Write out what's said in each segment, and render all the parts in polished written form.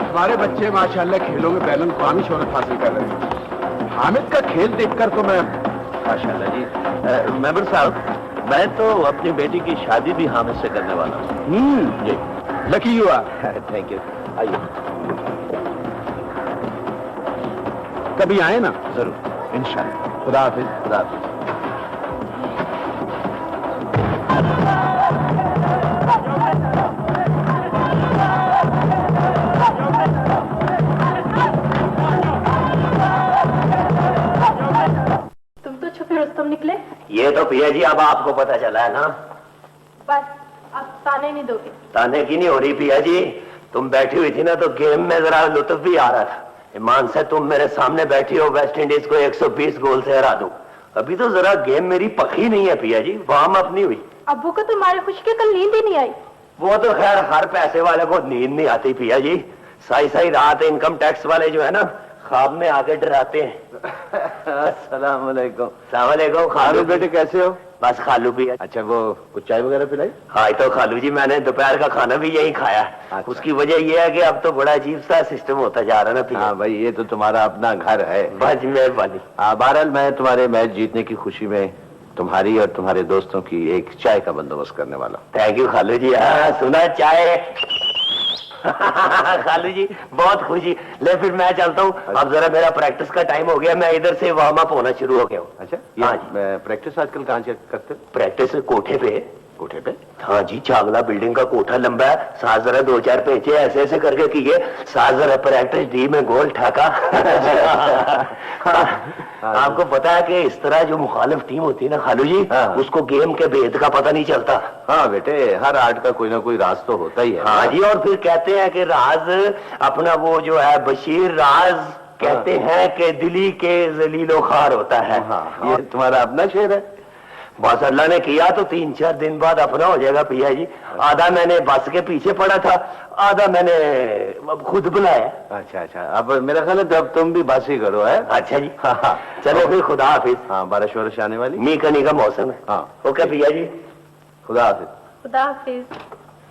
हमारे बच्चे माशाल्लाह खेलों में बैलन अवी शोहरत हासिल कर रहे हैं। हामिद का खेल देखकर तो मैं माशाल्लाह जी। मेंबर साहब, मैं तो अपनी बेटी की शादी भी हामिद से करने वाला हूँ। जी, lucky you are. Thank you. आइए, कभी आए ना? जरूर, इंशाल्लाह। खुदा हाफिज। खुदा हाफिज। निकले? ये तो पिया जी अब आपको पता चला है ना। बस अब ताने नहीं दोगे? ताने की नहीं हो रही पिया जी, तुम बैठी हुई थी ना तो गेम में जरा लुत्फ भी आ रहा था। ईमान से तुम मेरे सामने बैठी हो, वेस्ट इंडीज को 120 गोल से हरा दूं। अभी तो जरा गेम मेरी पकी नहीं है पिया जी, वार्म अप नहीं हुई। अब्बू को तुम्हारे खुशी के कल नींद ही नहीं आई। वो तो खैर हर पैसे वाले को नींद नहीं आती पिया जी। सही सही रात इनकम टैक्स वाले जो है ना ख्वाब में आके डराते हैं। अस्सलाम वालेकुम। सलाम वालेकुम। खालू बेटे कैसे हो? बस खालू पिया। अच्छा, वो कुछ चाय वगैरह पिलाई? हाँ तो खालू जी, मैंने दोपहर का खाना भी यही खाया। अच्छा। उसकी वजह यह है कि अब तो बड़ा अजीब सा सिस्टम होता जा रहा है ना पिया। हाँ भाई, ये तो तुम्हारा अपना घर है। बस मेहरबानी। बहरहाल मैं तुम्हारे मैच जीतने की खुशी में तुम्हारी और तुम्हारे दोस्तों की एक चाय का बंदोबस्त करने वाला। थैंक यू खालू जी। हाँ सुना चाय। खालू जी बहुत खुशी। ले फिर मैं चलता हूँ। अब जरा मेरा प्रैक्टिस का टाइम हो गया, मैं इधर से वार्म अप होना शुरू हो गया हूँ। अच्छा, हाँ प्रैक्टिस आजकल कहाँ से करते हो? प्रैक्टिस कोठे पे। कोठे पे? हाँ जी, चागला बिल्डिंग का कोठा लंबा है। साथ जरा 2-4 पेचे ऐसे ऐसे करके किए, साथ जरा प्रैक्टिस डी में गोल ठाका। आपको पता है कि इस तरह जो मुखालिफ टीम होती है ना खालू जी, उसको गेम के भेद का पता नहीं चलता। हाँ बेटे, हर आर्ट का कोई ना कोई राज तो होता ही है। हाँ जी, और फिर कहते हैं कि राज अपना वो जो है बशीर राज कहते हैं कि दिली के जलीलो खार होता है। ये तुम्हारा अपना शेर है? बस अल्लाह ने किया तो 3-4 दिन बाद अपना हो जाएगा पिया जी। आधा मैंने बस के पीछे पड़ा था, आधा मैंने खुद बुलाया। अच्छा अच्छा, अब मेरा ख्याल है अब तुम भी बस ही करो है। अच्छा जी। हाँ, चलो फिर खुदा हाफिज। हाँ, बारिश वारिश आने वाली, मी कनी का मौसम है। हाँ ओके पिया जी, खुदा हाफिज। खुदा हाफिज।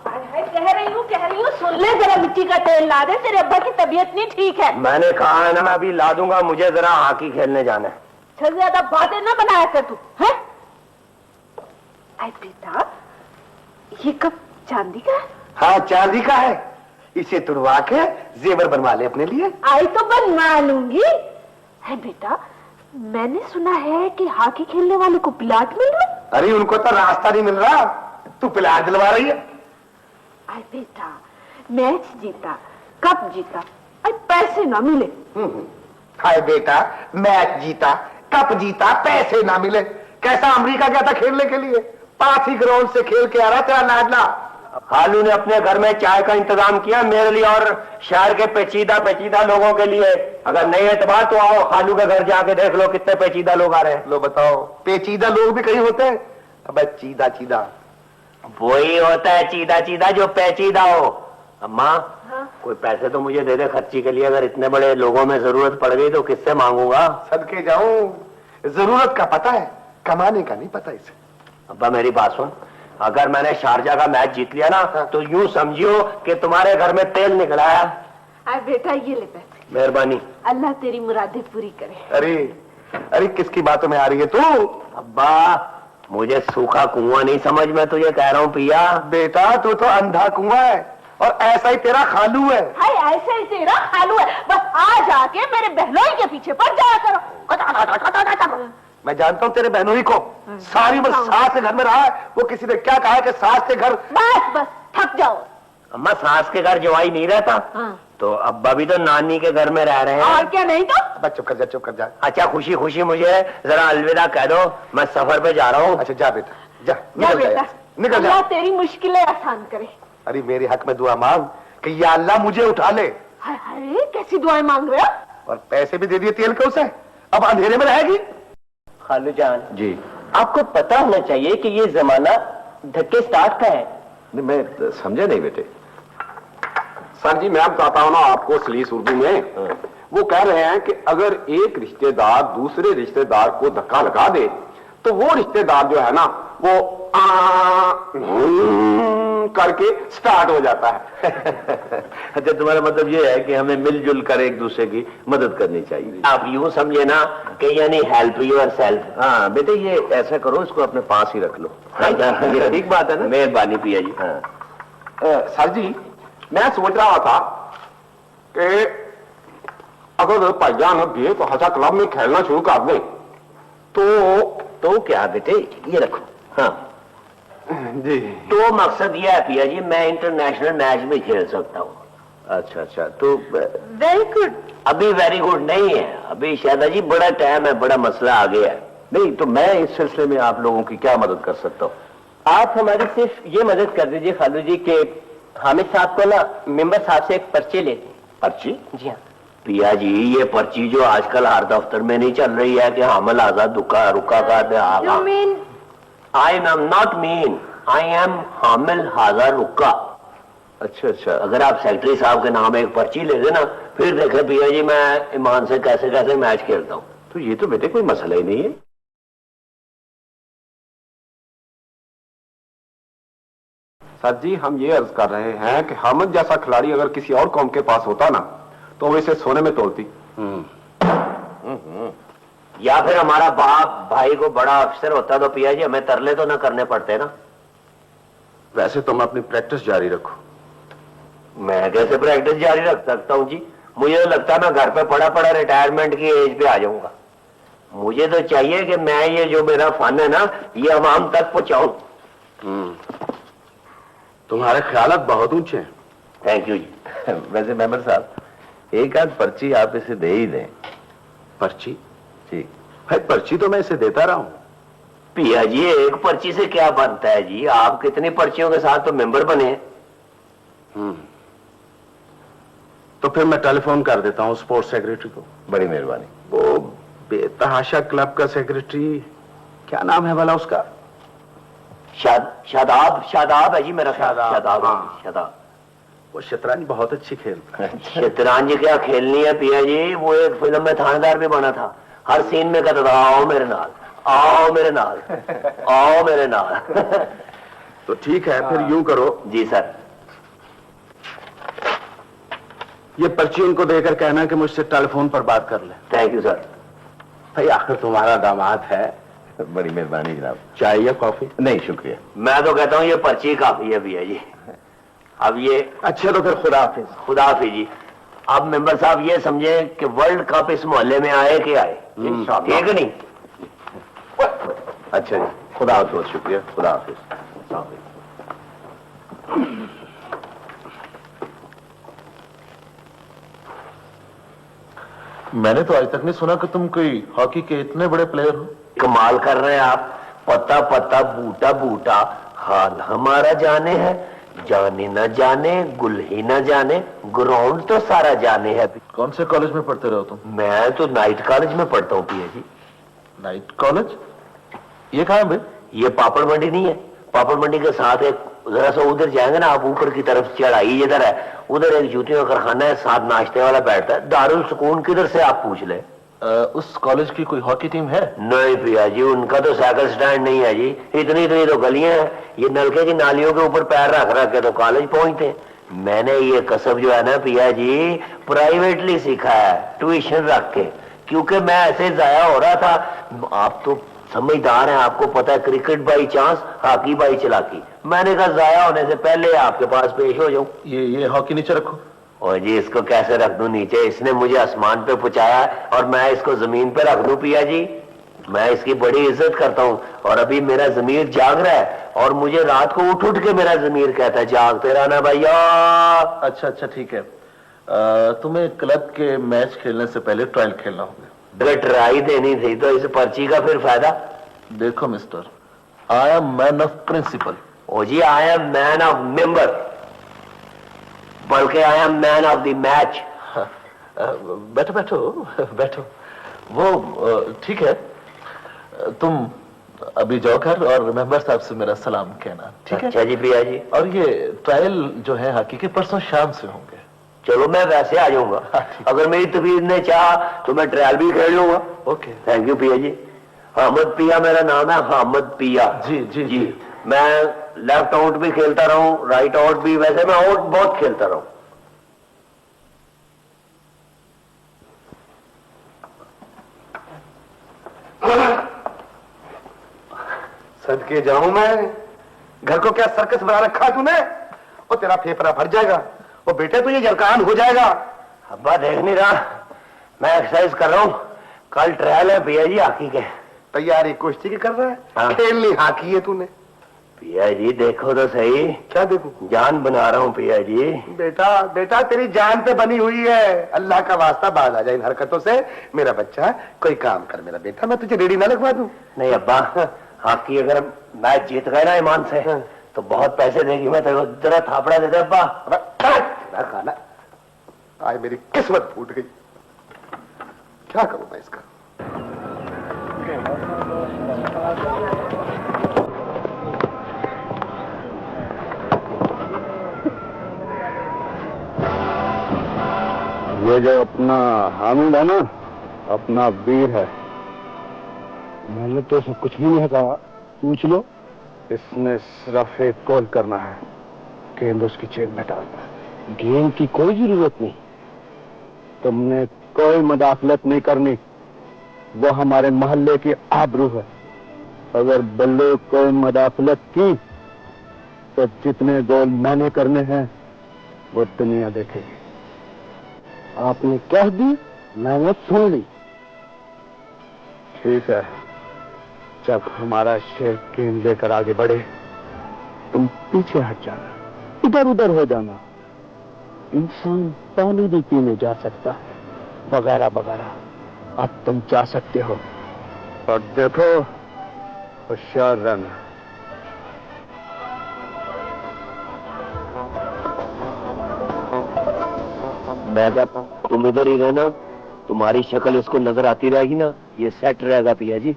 कह रही हूँ सुन ले, जरा मिट्टी का तेल ला दे, तेरे अब्बा की तबीयत नहीं ठीक है। मैंने कहा है ना मैं अभी ला दूंगा, मुझे जरा हॉकी खेलने जाना है। अच्छा, ज्यादा बातें ना बनाया कर तू है। बेटा, ये कब चांदी का है? हाँ चांदी का है, इसे तुड़वा के जेवर बनवा ले अपने लिए। आई तो बनवा लूंगी। है बेटा, मैंने सुना है कि हॉकी खेलने वाले को प्लाट मिल रहा। अरे उनको तो रास्ता नहीं मिल रहा, तू प्लाट दिलवा रही है। अरे बेटा, मैच जीता, कप जीता, अरे पैसे ना मिले। हाय बेटा, मैच जीता, कप जीता, पैसे ना मिले। कैसा अमेरिका गया था खेलने के लिए, 5 ही ग्राउंड से खेल के आ रहा तेरा लाडला। खालू ने अपने घर में चाय का इंतजाम किया मेरे लिए और शहर के पेचीदा लोगों के लिए। अगर नहीं एतबार तो आओ खालू के घर जाके देख लो कितने पेचीदा लोग आ रहे हैं। लो बताओ, पेचीदा लोग भी कहीं होते हैं? अब चीदा चीदा वही होता है चीदा चीदा जो पेचीदा हो। अम्मा, हाँ? कोई पैसे तो मुझे दे दे खर्ची के लिए, अगर इतने बड़े लोगों में जरूरत पड़ गई तो किससे मांगूंगा? सदके जाऊं, जरूरत का पता है, कमाने का नहीं पता इसे। अब्बा मेरी बात सुन, अगर मैंने शारजा का मैच जीत लिया ना तो यूं समझियो कि तुम्हारे घर में तेल निकला है। अरे बेटा, ये ले पैसे। मेहरबानी। अल्लाह तेरी मुरादें पूरी करे। अरे अरे, किसकी बातों में आ रही है तू? अब्बा, मुझे सूखा कुआं नहीं समझ में तुझे कह रहा हूँ पिया। बेटा तू तो अंधा कुआं है और ऐसा ही तेरा खालू है। हाय, ऐसे ही तेरा खालू है। बस आ जाके मेरे बहनोई के पीछे पड़ जाया करो। मैं जानता हूँ तेरे बहनोई को, सारी उम्र सास के घर में रहा है। वो किसी ने क्या कहा कि सास के घर। बस बस, थक जाओ। अम्मा सास के घर जवाई नहीं रहता। हाँ। तो अब्बा भी तो नानी के घर में रह रहे हैं। और क्या नहीं तो? बस चुप कर जा, चुप कर जा। अच्छा खुशी खुशी मुझे जरा अलविदा कह दो, मैं सफर पे जा रहा हूँ। अच्छा जा बेटा, जा जा निकल जा, बेटा, निकल जा। अल्लाह तेरी मुश्किलें आसान करे। अरे मेरे हक में दुआ मांग कि या अल्लाह मुझे उठा ले। हाय हाय, कैसी दुआएं मांग रहे हो? और पैसे भी दे दिए तेल के उसे, अब अंधेरे में रहेगी। खालू जान जी आपको पता होना चाहिए कि ये जमाना धक्के स्टार्ट का है। मैं समझा नहीं बेटे। सर जी मैं बताता हूँ ना आपको सलीस उर्दू में। वो कह रहे हैं कि अगर एक रिश्तेदार दूसरे रिश्तेदार को धक्का लगा दे तो वो रिश्तेदार जो है ना वो करके स्टार्ट हो जाता है। अच्छा तुम्हारा मतलब ये है कि हमें मिलजुल कर एक दूसरे की मदद करनी चाहिए। आप यूं समझे ना कि यानी हेल्प योर सेल्फ। हाँ बेटे ये ऐसा करो, इसको अपने पास ही रख लो। ये ठीक बात है ना। मेहरबानी पिया जी। हाँ सर जी मैं सोच रहा था कि अगर भाईजान भी तो हजा क्लब में खेलना शुरू कर दें तो क्या बेटे ये रखो। हाँ जी। तो मकसद ये है पिया जी मैं इंटरनेशनल मैच में खेल सकता हूँ। अच्छा अच्छा तो वेरी गुड। अभी वेरी गुड नहीं है, अभी शायद जी बड़ा टाइम है, बड़ा मसला आ गया है। नहीं तो मैं इस सिलसिले में आप लोगों की क्या मदद कर सकता हूँ? आप हमारी सिर्फ ये मदद कर दीजिए खालू जी कि हामिद साहब को ना मेंबर साहब से एक पर्ची लेते। पर्ची? जी हाँ। पिया जी ये पर्ची जो आजकल हर दफ्तर में नहीं चल रही है कि हामिल आजाद रुका रुका का You mean? I am not mean, I am हामिल हाजा रुका। अच्छा अच्छा, अगर आप सेक्रेटरी साहब के नाम एक पर्ची ले देना फिर देखे पिया जी मैं ईमान से कैसे कैसे मैच खेलता हूँ। तो ये तो बेटे कोई मसला ही नहीं है। सर जी हम ये अर्ज कर रहे हैं कि हामिद जैसा खिलाड़ी अगर किसी और कौम के पास होता ना तो वो इसे सोने में तोड़ती। या फिर हमारा बाप भाई को बड़ा अफसर होता तो पिया जी हमें तरले तो ना करने पड़ते ना। वैसे तुम अपनी प्रैक्टिस जारी रखो। मैं कैसे प्रैक्टिस जारी रख सकता हूँ जी? मुझे तो लगता है मैं घर पे पड़ा पड़ा रिटायरमेंट की एज पे आ जाऊंगा। मुझे तो चाहिए कि मैं ये जो मेरा फन है ना ये अवाम तक पहुंचाऊं। तुम्हारे ख्यालात बहुत ऊंचे हैं। थैंक यू जी। वैसे मेंबर साहब एक आध पर्ची आप इसे दे ही दें। पर्ची? जी भाई पर्ची तो मैं इसे देता रहा हूं। पिया जी एक पर्ची से क्या बनता है जी? आप कितनी पर्चियों के साथ तो मेंबर बने। तो फिर मैं टेलीफोन कर देता हूं स्पोर्ट्स सेक्रेटरी को। बड़ी मेहरबानी। वो बेतहाशा क्लब का सेक्रेटरी क्या नाम है भला उसका? शादाब शादाब है जी मेरा ख्याल। शादाब हाँ। शादाब। वो शतरंज बहुत अच्छी खेलता है। शतरंज क्या खेलनी है पिया जी? वो एक फिल्म में थानेदार भी बना था, हर सीन में कहता था आओ मेरे नाल, आओ मेरे नाल, आओ मेरे नाल। तो ठीक है फिर यूं करो, जी सर। ये पर्ची उनको देकर कहना कि मुझसे टेलीफोन पर बात कर ले। Thank you sir. भाई आखिर तुम्हारा दामाद है। बड़ी मेहरबानी जनाब। चाय या कॉफी? नहीं शुक्रिया। मैं तो कहता हूँ ये पर्ची काफी है पिया जी। अब ये अच्छा तो फिर खुदा हाफिज। खुदा हाफिज जी। अब मेंबर साहब ये समझे कि वर्ल्ड कप इस मोहल्ले में आए कि आए, ठीक नहीं? अच्छा जी, खुदा हाफिज। बहुत शुक्रिया, खुदा हाफिज। मैंने तो आज तक नहीं सुना कि तुम कोई हॉकी के इतने बड़े प्लेयर हो। कमाल कर रहे हैं आप। पत्ता पत्ता बूटा बूटा हाल हमारा जाने है, जाने न जाने गुल ही न जाने, ग्राउंड तो सारा जाने है। कौन से कॉलेज में पढ़ते रहो तुम? मैं तो नाइट कॉलेज में पढ़ता हूँ पिया जी। Night college? ये कहाँ है भाई? ये पापड़ मंडी नहीं है? पापड़ मंडी के साथ एक जरा सा उधर जाएंगे ना आप, ऊपर की तरफ चढ़ाई जिधर है उधर एक जूतियों का कारखाना है, साथ नाश्ते वाला बैठता है। दारुल सुकून किधर से आप पूछ ले। उस कॉलेज की कोई हॉकी टीम है? नहीं पिया जी, उनका तो साइकिल स्टैंड नहीं है जी। इतनी इतनी तो गलियां हैं, ये नलके की नालियों के ऊपर पैर रख रख के तो कॉलेज पहुंचते। मैंने ये कसब जो है ना पिया जी प्राइवेटली सीखा है, ट्यूशन रख के, क्योंकि मैं ऐसे जाया हो रहा था। आप तो समझदार हैं, आपको पता है cricket by chance, hockey by चलाकी। मैंने कहा जाया होने से पहले आपके पास पेश हो जाऊं। ये हॉकी नीचे रखो। और जी इसको कैसे रख दूं नीचे? इसने मुझे आसमान पे पहुंचाया और मैं इसको जमीन पे रख दूं पिया जी? मैं इसकी बड़ी इज्जत करता हूँ और अभी मेरा जमीर जाग रहा है और मुझे रात को उठ उठ के मेरा जमीर कहता है जागते रहना भैया। अच्छा अच्छा ठीक है, तुम्हें क्लब के मैच खेलने से पहले ट्रायल खेलना होगा। अगर ट्राई देनी थी तो इस पर्ची का फिर फायदा। देखो mister, I am man of principle. ओ जी, I am man of member, बल्कि I am man of the match. बैठो बैठो बैठो। वो ठीक है, तुम अभी जाओ घर और मेंबर साहब से मेरा सलाम कहना, ठीक है? अच्छा जी भैया जी। और ये ट्रायल जो है हॉकी के परसों शाम से होंगे। चलो मैं वैसे आ जाऊंगा, अगर मेरी तबीयत ने चाहा तो मैं ट्रायल भी खेल लूंगा। ओके, थैंक यू भैया जी। हामिद पिया मेरा नाम है, हामिद पिया। जी जी जी। मैं लेफ्ट आउट भी खेलता रहूं, राइट आउट भी, वैसे मैं आउट बहुत खेलता रहूं। सदके जाऊं मैं, घर को क्या सर्कस बना रखा है तूने? वो तेरा फेफड़ा भर जाएगा, वो बेटे तुझे जलकान हो जाएगा। अब्बा देख नहीं रहा, मैं एक्सरसाइज कर रहा हूं। कल ट्रायल है भैया जी हॉकी के। तैयारी कुश्ती की कर रहा है? हाँ। खेलनी हॉकी है तूने। भैया जी देखो तो सही, क्या देखूं? जान बना रहा हूं भैया जी। बेटा बेटा तेरी जान पे बनी हुई है, अल्लाह का वास्ता बाज आ जाए इन हरकतों से। मेरा बच्चा कोई काम कर मेरा बेटा, मैं तुझे रेडी ना लगवा दूं? नहीं अब्बा, हॉकी अगर मैच जीत गए ना ईमान से तो बहुत पैसे देगी। मैं तेरे को जरा थापड़ा दे दे अब्बा। तेरा खाना आज मेरी किस्मत फूट गई, क्या करूं मैं इसका? ये जो अपना हामिद है ना, अपना वीर है। मैंने तो सब कुछ भी नहीं कहा, पूछ लो। इसने सिर्फ एक कॉल करना है, गेंद उसकी जेब में डालना है। गेंद की कोई जरूरत नहीं, तुमने कोई मदाखलत नहीं करनी, वो हमारे मोहल्ले की आबरू है। अगर बल्ले कोई मदाखलत की तो जितने गोल मैंने करने हैं वो दुनिया देखेगी। आपने कह दी, मैंने सुन ली। ठीक है, जब हमारा शेर गेंद लेकर आगे बढ़े तुम पीछे हट जाना, इधर उधर हो जाना। इंसान पानी भी पीने जा सकता है, वगैरह वगैरह। अब तुम जा सकते हो, और देखो होशियार रहना। मैं कहता हूं तुम इधर ही रहना, तुम्हारी शक्ल इसको नजर आती रहेगी ना, ये सेट रहेगा पिया जी।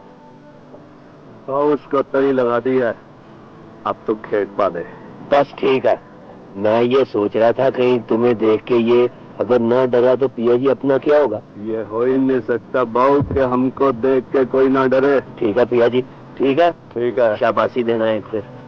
तो उसको तरी लगा दी है, अब तुम खेत पा दे। बस ठीक है, मैं ये सोच रहा था कहीं तुम्हें देख के ये अगर न डरा तो पिया जी अपना क्या होगा? ये हो ही नहीं सकता बाबू कि हमको देख के कोई ना डरे। ठीक है पिया जी, ठीक है। ठीक है, शाबाशी देना एक फिर।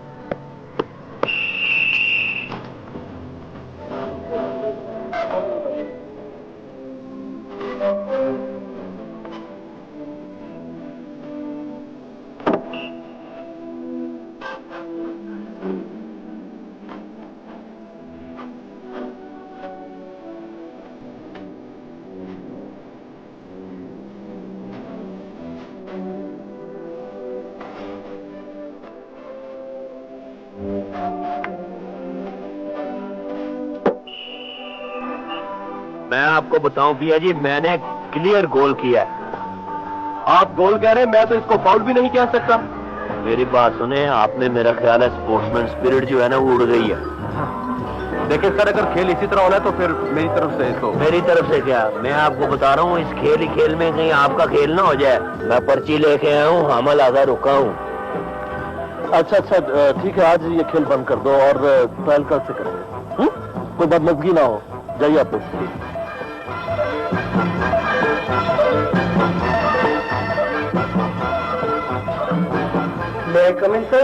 मैं आपको बताऊं पिया जी, मैंने क्लियर गोल किया है। आप गोल कह रहे हैं, मैं तो इसको फाउल भी नहीं कह सकता। मेरी बात सुने, आपने मेरा ख्याल है स्पोर्ट्समैन स्पिरिट जो है ना वो उड़ गई है। देखिए सर, अगर खेल इसी तरह होना है तो फिर मेरी तरफ से तो। मेरी तरफ से क्या, मैं आपको बता रहा हूँ इस खेल में कहीं आपका खेल ना हो जाए। मैं पर्ची लेके आया हूँ, हमल आधा रुका हूँ। अच्छा अच्छा ठीक है, आज ये खेल बंद कर दो और ट्रायल कल से करेंगे। कोई बदमजगी ना हो, जाइए आप लोग। मैं कम इन सर?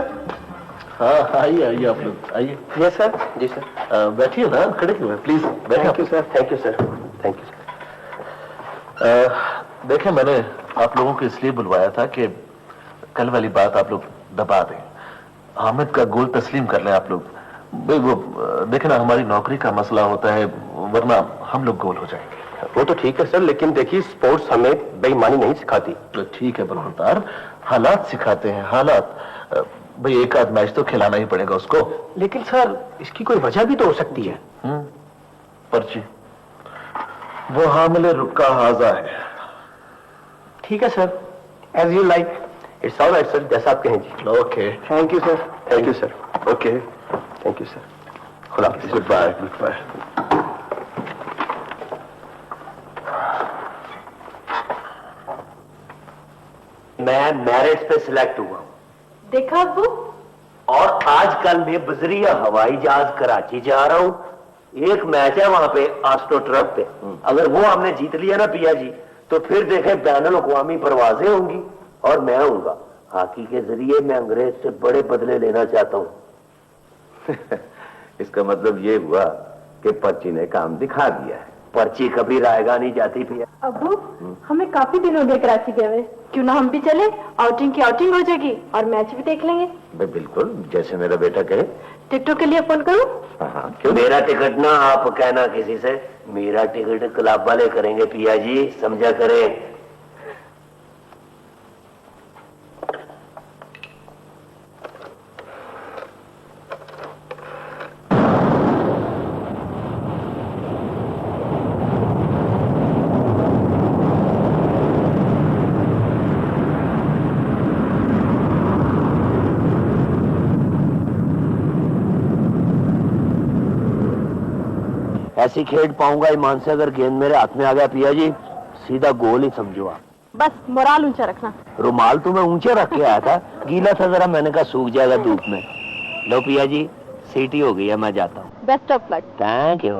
हाँ आइए आइए आप लोग आइए। Yes sir. जी सर। बैठिए ना, खड़े क्यों हैं? प्लीज बैठिए। Thank you sir, thank you sir, thank you sir. देखें, मैंने आप लोगों को इसलिए बुलवाया था कि कल वाली बात आप लोग दबा दें, हामिद का गोल तस्लीम कर लें आप लोग। भाई वो देखें ना, हमारी नौकरी का मसला होता है, वरना हम लोग गोल हो जाएंगे। वो तो ठीक है सर, लेकिन देखिए स्पोर्ट्स हमें बेईमानी नहीं सिखाती। तो ठीक है बलवंतार, हालात सिखाते हैं, हालात। भाई एक आध मैच तो खिलाना ही पड़ेगा उसको। लेकिन सर इसकी कोई वजह भी तो हो सकती है। पर्ची वो हामिले रुक्का हाजा है। ठीक है sir, as you like. It's all right sir, जैसा आप कहें जी। Okay, thank you sir. Thank you sir. Okay, thank you sir. खुदा हाफिज़। Good bye, good bye. मैं मैरिट पे सिलेक्ट हुआ हूं देखा अब्बू, और आजकल मैं बजरिया हवाई जहाज कराची जा रहा हूं। एक मैच है वहां पे आस्ट्रो ट्रक पे, अगर वो हमने जीत लिया ना पिया जी, तो फिर देखे बैनुल अक़वामी परवाजें होंगी और मैं आऊंगा। हॉकी के जरिए मैं अंग्रेज से बड़े बदले लेना चाहता हूं। इसका मतलब ये हुआ कि पर्ची ने काम दिखा दिया है। पर्ची कभी रायगा नहीं जाती पिया। अब्बू हमें काफी दिन हो गए कराची गए हुए, क्यों ना हम भी चले? आउटिंग की आउटिंग हो जाएगी और मैच भी देख लेंगे। भाई बिल्कुल, जैसे मेरा बेटा कहे। टिकटों के लिए फोन करूं? हाँ, क्यों? मेरा टिकट ना आप कहना किसी से, मेरा टिकट क्लब वाले करेंगे पिया जी, समझा करें। ऐसी खेल पाऊंगा ईमान से, अगर गेंद मेरे हाथ में आ गया पिया जी, सीधा गोल ही समझो आप। बस मोराल ऊंचा रखना। रुमाल तो मैं ऊंचे रख के आया था, गीला था जरा, मैंने कहा सूख जाएगा धूप में। लो पिया जी, सीटी हो गई है, मैं जाता हूँ। Best of luck. Thank you.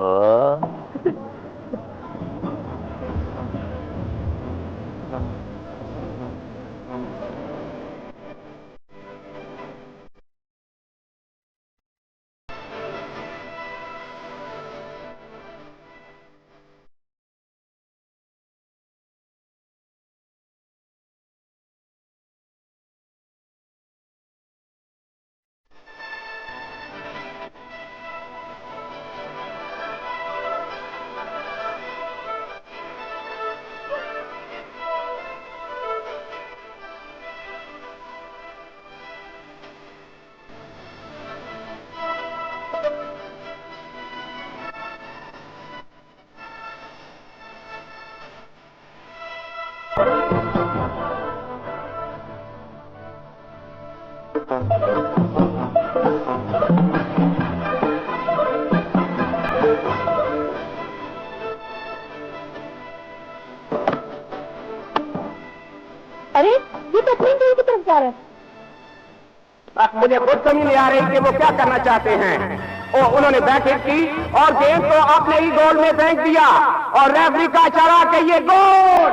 अरे ये तो अपनी गेंद की तरफ जा रहा है। मुझे खुद समझ नहीं आ रही कि वो क्या करना चाहते हैं। और उन्होंने बैटिंग की और गेंद को अपने ही गोल में फेंक दिया और रेफरी का इशारा कि ये गोल।